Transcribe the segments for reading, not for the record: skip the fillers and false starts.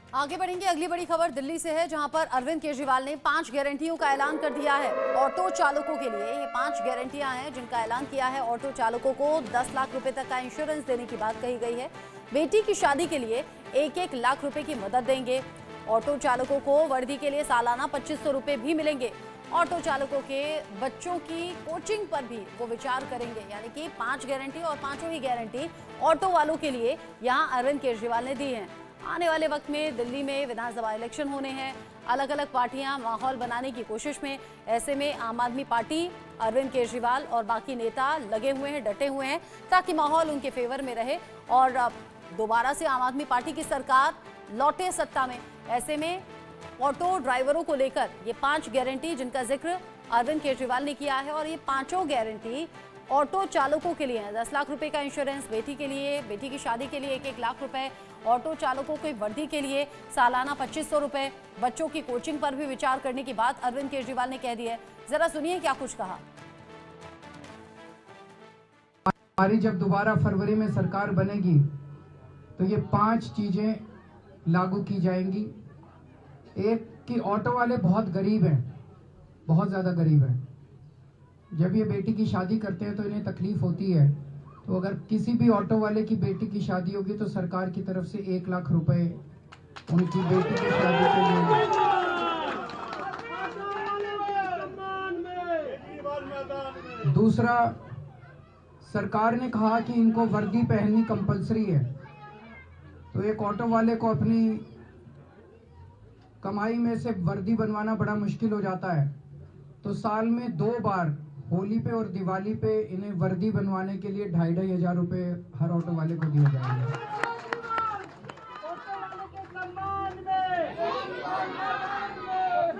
आगे बढ़ेंगे। अगली बड़ी खबर दिल्ली से है, जहां पर अरविंद केजरीवाल ने 5 गारंटियों का ऐलान कर दिया है ऑटो चालकों के लिए। ये 5 गारंटियां हैं जिनका ऐलान किया है। ऑटो चालकों को 10 लाख रुपए तक का इंश्योरेंस देने की बात कही गई है। बेटी की शादी के लिए 1-1 लाख रुपए की मदद देंगे। ऑटो चालकों को वर्दी के लिए सालाना 2500 रुपए भी मिलेंगे। ऑटो चालकों के बच्चों की कोचिंग पर भी वो विचार करेंगे। यानी कि 5 गारंटी और पांचों ही गारंटी ऑटो वालों के लिए यहां अरविंद केजरीवाल ने दी है। आने वाले वक्त में दिल्ली में विधानसभा इलेक्शन होने हैं। अलग अलग पार्टियां माहौल बनाने की कोशिश में, ऐसे में आम आदमी पार्टी, अरविंद केजरीवाल और बाकी नेता लगे हुए हैं, डटे हुए हैं, ताकि माहौल उनके फेवर में रहे और दोबारा से आम आदमी पार्टी की सरकार लौटे सत्ता में। ऐसे में ऑटो ड्राइवरों को लेकर ये 5 गारंटी जिनका जिक्र अरविंद केजरीवाल ने किया है, और ये पांचों गारंटी ऑटो चालकों के लिए हैं। 10 लाख रुपए का इंश्योरेंस बेटी के लिए, बेटी की शादी के लिए 1-1 लाख रुपए, ऑटो चालकों की वर्दी के लिए सालाना 2500 रुपए, बच्चों की कोचिंग पर भी विचार करने की बात अरविंद केजरीवाल ने कह दी है। जरा सुनिए क्या कुछ कहा। हमारी जब दोबारा फरवरी में सरकार बनेगी तो ये 5 चीजें लागू की जाएंगी। एक कि ऑटो वाले बहुत गरीब हैं, बहुत ज़्यादा गरीब हैं। जब ये बेटी की शादी करते हैं तो इन्हें तकलीफ होती है। तो अगर किसी भी ऑटो वाले की बेटी की शादी होगी तो सरकार की तरफ से 1 लाख रुपए उनकी बेटी की शादी के लिए। दूसरा, सरकार ने कहा कि इनको वर्दी पहननी कंपलसरी है। तो एक ऑटो वाले को अपनी कमाई में से वर्दी बनवाना बड़ा मुश्किल हो जाता है, तो साल में 2 बार होली पे और दिवाली पे इन्हें वर्दी बनवाने के लिए 2,500 हजार रुपए हर ऑटो वाले को दिए जाएंगे।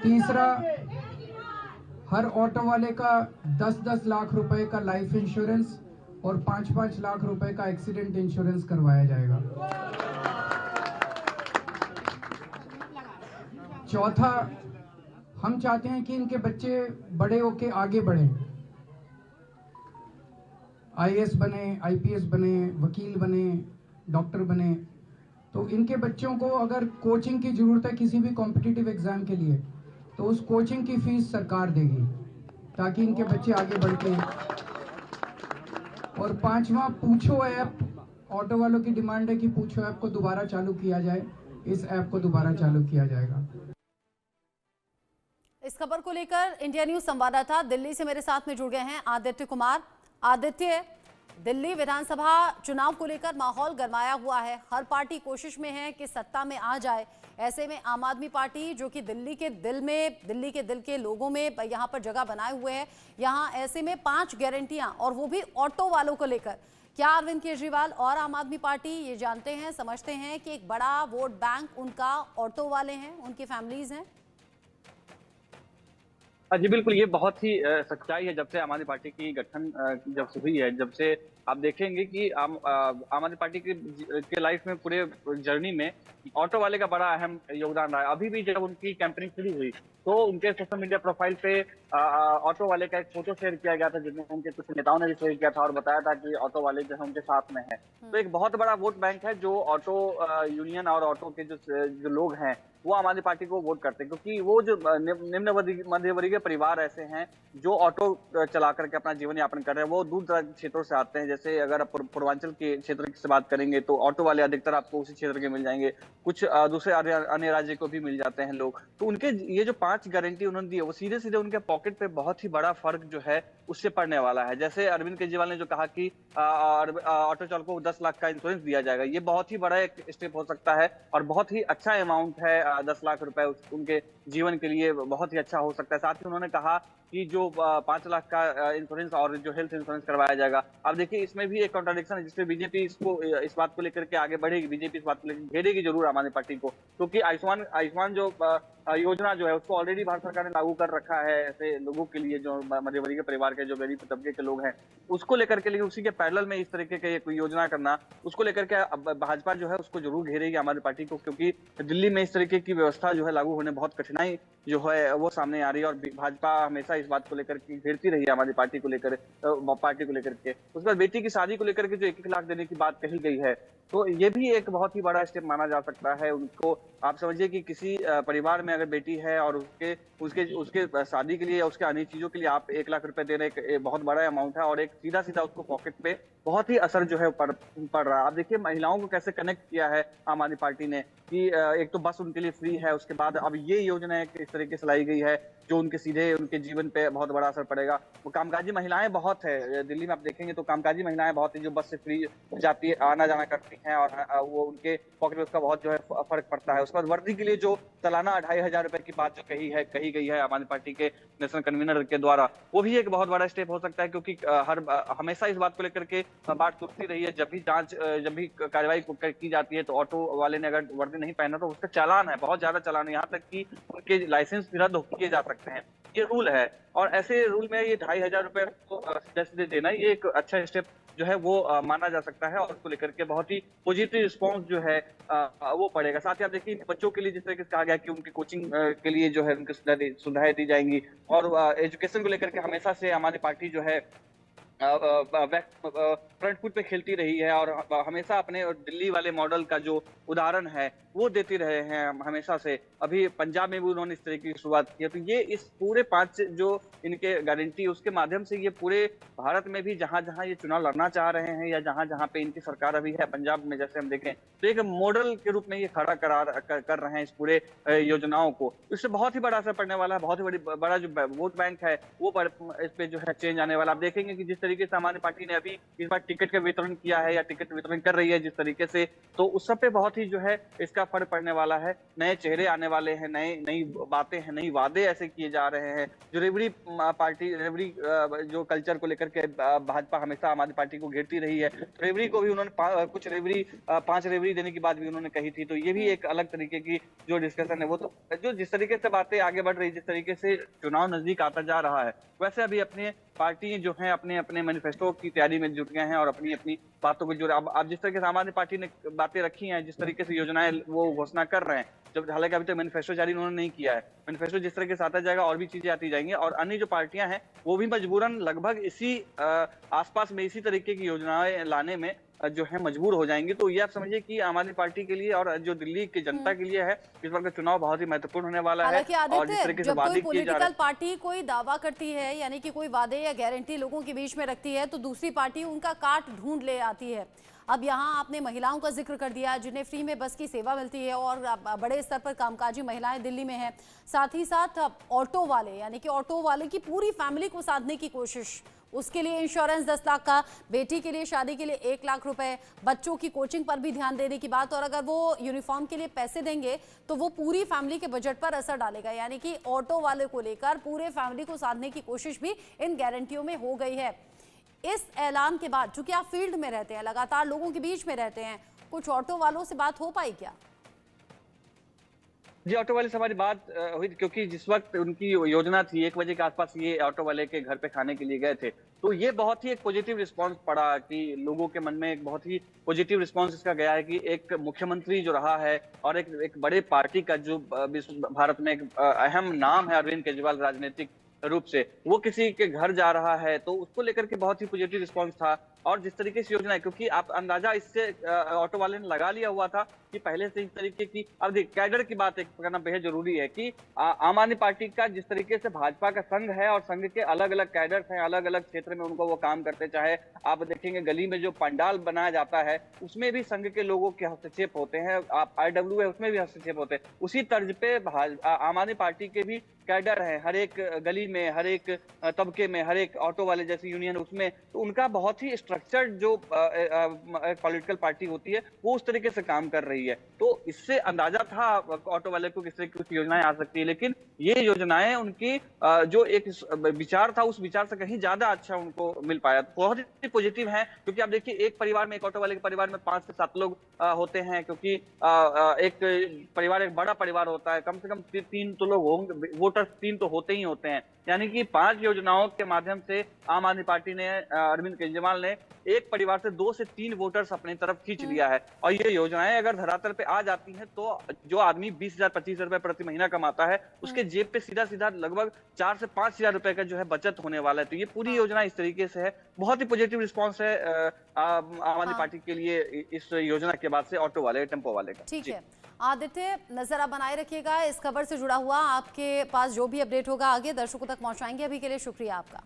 तीसरा, हर ऑटो वाले का 10-10 लाख रुपए का लाइफ इंश्योरेंस और 5-5 लाख रुपए का एक्सीडेंट इंश्योरेंस करवाया जाएगा। चौथा, हम चाहते हैं कि इनके बच्चे बड़े होके आगे बढ़ें, आईएएस बने, आईपीएस बने, वकील बने, डॉक्टर बने। तो इनके बच्चों को अगर कोचिंग की जरूरत है किसी भी कॉम्पिटिटिव एग्जाम के लिए, तो उस कोचिंग की फीस सरकार देगी ताकि इनके बच्चे आगे बढ़ के। और 5वां, पूछो ऐप। ऑटो वालों की डिमांड है कि पूछो ऐप को दोबारा चालू किया जाए। इस ऐप को दोबारा चालू किया जाएगा। इस खबर को लेकर इंडिया न्यूज संवाददाता दिल्ली से मेरे साथ में जुड़ गए हैं आदित्य कुमार। आदित्य, दिल्ली विधानसभा चुनाव को लेकर माहौल गरमाया हुआ है। हर पार्टी कोशिश में है कि सत्ता में आ जाए। ऐसे में आम आदमी पार्टी, जो कि दिल्ली के दिल के लोगों में यहाँ पर जगह बनाए हुए है, यहाँ ऐसे में 5 गारंटियां, और वो भी ऑटो वालों को लेकर। क्या अरविंद केजरीवाल और आम आदमी पार्टी ये जानते हैं, समझते हैं कि एक बड़ा वोट बैंक उनका ऑटो वाले हैं, उनकी फैमिलीज हैं? जी बिल्कुल, ये बहुत ही सच्चाई है। जब से आम आदमी पार्टी की गठन जब से हुई है, जब से आप देखेंगे कि आम आदमी पार्टी के लाइफ में, पूरे जर्नी में ऑटो वाले का बड़ा अहम योगदान रहा है। अभी भी जब उनकी कैंपेनिंग शुरू हुई तो उनके सोशल मीडिया प्रोफाइल पे ऑटो वाले का एक फोटो शेयर किया गया था, जिसमें उनके कुछ नेताओं ने भी शेयर किया था और बताया था कि ऑटो वाले जो है उनके साथ में है। तो एक बहुत बड़ा वोट बैंक है जो ऑटो यूनियन और ऑटो के जो लोग हैं वो आम आदमी पार्टी को वोट करते हैं, क्योंकि वो जो निम्न मध्य वर्गीय परिवार ऐसे हैं जो ऑटो चला करके अपना जीवन यापन कर रहे हैं, वो दूर दराज क्षेत्रों से आते हैं। जैसे अगर आप पूर्वांचल के क्षेत्र से बात करेंगे तो ऑटो वाले अधिकतर आपको उसी क्षेत्र के मिल जाएंगे, कुछ दूसरे अन्य राज्य को भी मिल जाते हैं लोग। तो उनके ये जो 5 गारंटी उन्होंने दी है वो सीधे सीधे उनके पॉकेट पे बहुत ही बड़ा फर्क जो है उससे पड़ने वाला है। जैसे अरविंद केजरीवाल ने जो कहा कि ऑटो चालकों को 10 लाख का इंश्योरेंस दिया जाएगा, ये बहुत ही बड़ा एक स्टेप हो सकता है और बहुत ही अच्छा अमाउंट है। 10 लाख रुपए उनके जीवन के लिए बहुत ही अच्छा हो सकता है। साथ ही उन्होंने कहा कि जो 5 लाख का इंश्योरेंस और जो हेल्थ इंश्योरेंस करवाया जाएगा। अब देखिए, इसमें भी एक कॉन्ट्राडिक्शन है जिसमें बीजेपी इस बात को लेकर के आगे बढ़ेगी। बीजेपी इस बात को लेकर घेरेगी जरूर आम आदमी पार्टी को, क्योंकि आयुष्मान जो योजना जो है उसको ऑलरेडी भारत सरकार ने लागू कर रखा है ऐसे लोगों के लिए जो मध्यवर्गीय परिवार के जो गरीब तबके के लोग हैं उसको लेकर के लिए उसी के पैरेलल में इस तरीके के कोई योजना करना उसको लेकर के अब भाजपा जो है उसको जरूर घेरेगी हमारी पार्टी को, क्योंकि दिल्ली में इस तरीके की व्यवस्था जो है लागू होने बहुत कठिनाई जो है वो सामने आ रही है और भाजपा हमेशा इस बात को लेकर के घेरती रही है हमारी पार्टी को लेकर के। उसके बाद बेटी की शादी को लेकर के जो 1-1 लाख देने की बात कही गई है तो ये भी एक बहुत ही बड़ा स्टेप माना जा सकता है उनको। आप समझिए कि किसी परिवार में अगर बेटी है और उसके उसके उसके शादी के लिए या उसके अन्य चीजों के लिए आप 1 लाख रुपए दे रहे एक बहुत बड़ा अमाउंट है और एक सीधा सीधा उसको पॉकेट पे बहुत ही असर जो है पड़ रहा है। आप देखिए महिलाओं को कैसे कनेक्ट किया है आम आदमी पार्टी ने कि एक तो बस उनके लिए फ्री है, उसके बाद अब ये योजना इस तरीके से लाई गई है जो उनके सीधे उनके जीवन पे बहुत बड़ा असर पड़ेगा। वो कामकाजी महिलाएं बहुत है दिल्ली में, आप देखेंगे तो कामकाजी महिलाएं बहुत है जो बस से फ्री जाती है आना जाना करती हैं और वो उनके पॉकेट में उसका बहुत जो है फर्क पड़ता है। उसके बाद वर्दी के लिए जो सालाना 2500 रुपए की बात जो कही गई है आम आदमी पार्टी के नेशनल कन्वीनर के द्वारा, वो भी एक बहुत बड़ा स्टेप हो सकता है, क्योंकि हमेशा इस बात को लेकर के बात टूटती रही है। जब भी कार्रवाई की जाती है तो ऑटो वाले ने अगर वर्दी नहीं पहना तो उसका चालान है, बहुत ज्यादा चालान है, यहाँ तक कि उनके लाइसेंस भी रद्द किए जा सकते हैं। ये रूल है और ऐसे रूल में ये 2500 रुपए को सीधे देना ये एक अच्छा स्टेप जो है वो माना जा सकता है और उसको लेकर के बहुत ही पॉजिटिव रिस्पांस जो है वो पड़ेगा। साथ ही आप देखिए बच्चों के लिए जिस तरीके से कहा गया कि उनकी कोचिंग के लिए जो है उनकी सुविधाएं दी जाएंगी और एजुकेशन को लेकर के हमेशा से हमारी पार्टी जो है फ्रंट फुट पे खेलती रही है और हमेशा अपने दिल्ली वाले मॉडल का जो उदाहरण है वो देते रहे हैं हमेशा से। अभी पंजाब में भी उन्होंने इस तरीके की शुरुआत की है। तो ये इस पूरे 5 जो इनके गारंटी उसके माध्यम से ये पूरे भारत में भी जहां जहां ये चुनाव लड़ना चाह रहे हैं या जहां जहां पे इनकी सरकार अभी है, पंजाब में जैसे हम देखें तो एक मॉडल के रूप में ये खड़ा कर रहे हैं इस पूरे योजनाओं को। इससे बहुत ही बड़ा असर पड़ने वाला है, बहुत ही बड़ा जो वोट बैंक है वो इस पे जो है चेंज आने वाला। आप देखेंगे कि जिस तरीके से हमारी पार्टी ने अभी इस बार टिकट का वितरण किया है या टिकट वितरण कर रही है जिस तरीके से, तो उस सब पे बहुत ही जो है इसका फर्क पड़ने वाला है। नए चेहरे आने वाले हैं, नई बातें हैं, नई वादे ऐसे किए जा रहे हैं। जो रेवड़ी पार्टी रेवड़ी जो कल्चर को लेकर के भाजपा हमेशा आम आदमी पार्टी को घेरती रही है, रेवड़ी को भी उन्होंने कुछ रेवड़ी 5 रेवड़ी देने की बात भी उन्होंने कही थी। तो ये भी एक अलग तरीके की जो डिस्कशन है वो तो जो जिस तरीके से बातें आगे बढ़ रही, जिस तरीके से चुनाव नजदीक आता जा रहा है वैसे अभी अपने पार्टी जो है अपने अपने मैनिफेस्टो की तैयारी में जुट गए हैं और अपनी अपनी बातों को जो अब जिस तरीके से आम आदमी पार्टी ने बातें रखी हैं, जिस तरीके से योजनाएं वो घोषणा कर रहे हैं, जब हालांकि अभी तक मैनिफेस्टो जारी उन्होंने नहीं किया है, मैनिफेस्टो जिस तरीके से आता जाएगा और भी चीजें आती जाएंगी और अन्य जो पार्टियां हैं वो भी मजबूरन लगभग इसी आसपास में इसी तरीके की योजनाएं लाने में जो है मजबूर हो जाएंगे। तो ये आप समझिए कि आम आदमी पार्टी के लिए और जो दिल्ली की जनता के लिए है इस बार का चुनाव बहुत ही महत्वपूर्ण होने वाला है। और जिस तरीके से वादे किए जा रहे हैं, पार्टी कोई दावा करती है यानी कि कोई वादे या गारंटी लोगों के बीच में रखती है तो दूसरी पार्टी उनका काट ढूंढ ले आती है। अब यहाँ आपने महिलाओं का जिक्र कर दिया जिन्हें फ्री में बस की सेवा मिलती है और बड़े स्तर पर कामकाजी महिलाएं दिल्ली में हैं। साथ ही साथ ऑटो वाले यानी कि ऑटो वाले की पूरी फैमिली को साधने की कोशिश, उसके लिए इंश्योरेंस 10 लाख का, बेटी के लिए शादी के लिए 1 लाख रुपए, बच्चों की कोचिंग पर भी ध्यान देने की बात। और अगर वो यूनिफॉर्म के लिए पैसे देंगे तो वो पूरी फैमिली के बजट पर असर डालेगा, यानी कि ऑटो वाले को लेकर पूरे फैमिली को साधने की कोशिश भी इन गारंटियों में हो गई है। इस ऐलान के बाद चूंकि आप फील्ड में रहते हैं, लगातार लोगों के बीच में रहते हैं, कुछ ऑटो वालों से बात हो पाई क्या? जी, ऑटो वाले से हमारी बात हुई क्योंकि जिस वक्त उनकी योजना थी 1 बजे के आसपास ये ऑटो वाले के घर पे खाने के लिए गए थे, तो ये बहुत ही एक पॉजिटिव रिस्पांस पड़ा कि लोगों के मन में एक बहुत ही पॉजिटिव रिस्पांस इसका गया है कि एक मुख्यमंत्री जो रहा है और एक बड़े पार्टी का जो भारत में एक अहम नाम है अरविंद केजरीवाल राजनीतिक रूप से, वो किसी के घर जा रहा है, तो उसको लेकर के बहुत ही पॉजिटिव रिस्पांस था। और जिस तरीके से योजना है, क्योंकि आप अंदाजा इससे ऑटो वाले ने लगा लिया हुआ था कि पहले से इस तरीके की, अब देखिए कैडर की बात करना बेहद जरूरी है कि आम आदमी पार्टी का जिस तरीके से भाजपा का संघ है और संघ के अलग अलग कैडर्स हैं, अलग अलग क्षेत्र में उनको वो काम करते, चाहे आप देखेंगे गली में जो पंडाल बनाया जाता है उसमें भी संघ के लोगों के हस्तक्षेप होते हैं, आप IW है उसमें भी हस्तक्षेप होते हैं। उसी तर्ज पे आम आदमी पार्टी के भी कैडर है, हर एक गली में, हर एक तबके में, हर एक ऑटो वाले जैसे यूनियन उसमें, तो उनका बहुत ही स्ट्रक्चर्ड जो पॉलिटिकल पार्टी होती है वो उस तरीके से काम कर रही है। तो इससे अंदाजा था ऑटो वाले को किससे कुछ योजनाएं आ सकती है, लेकिन ये योजनाएं उनकी जो एक विचार था उस विचार से कहीं ज्यादा अच्छा उनको मिल पाया। बहुत ही पॉजिटिव है, क्योंकि आप देखिए एक परिवार में, एक ऑटो वाले के परिवार में 5 से 7 लोग होते हैं, क्योंकि एक परिवार एक बड़ा परिवार होता है, कम से कम 3 तो लोग होंगे, वोटर 3 तो होते ही होते हैं। यानी कि 5 योजनाओं के माध्यम से आम आदमी पार्टी ने, अरविंद केजरीवाल ने एक परिवार से 2 से 3 वोटर्स अपनी तरफ खींच लिया है। और ये योजनाएं अगर धरातल पे आ जाती हैं तो जो आदमी 20,000 25,000 रुपए प्रति महीना कमाता है उसके जेब पे सीधा सीधा लगभग 4 से 5,000 रुपए का जो है बचत होने वाला है। तो ये पूरी योजना इस तरीके से है, बहुत ही पॉजिटिव रिस्पॉन्स है आम आदमी पार्टी के लिए इस योजना के बाद से ऑटो वाले, टेम्पो वाले का। ठीक है आदित्य, नजर आप बनाए रखिएगा इस खबर से जुड़ा हुआ, आपके पास जो भी अपडेट होगा आगे दर्शकों तक पहुंचाएंगे। अभी के लिए शुक्रिया आपका।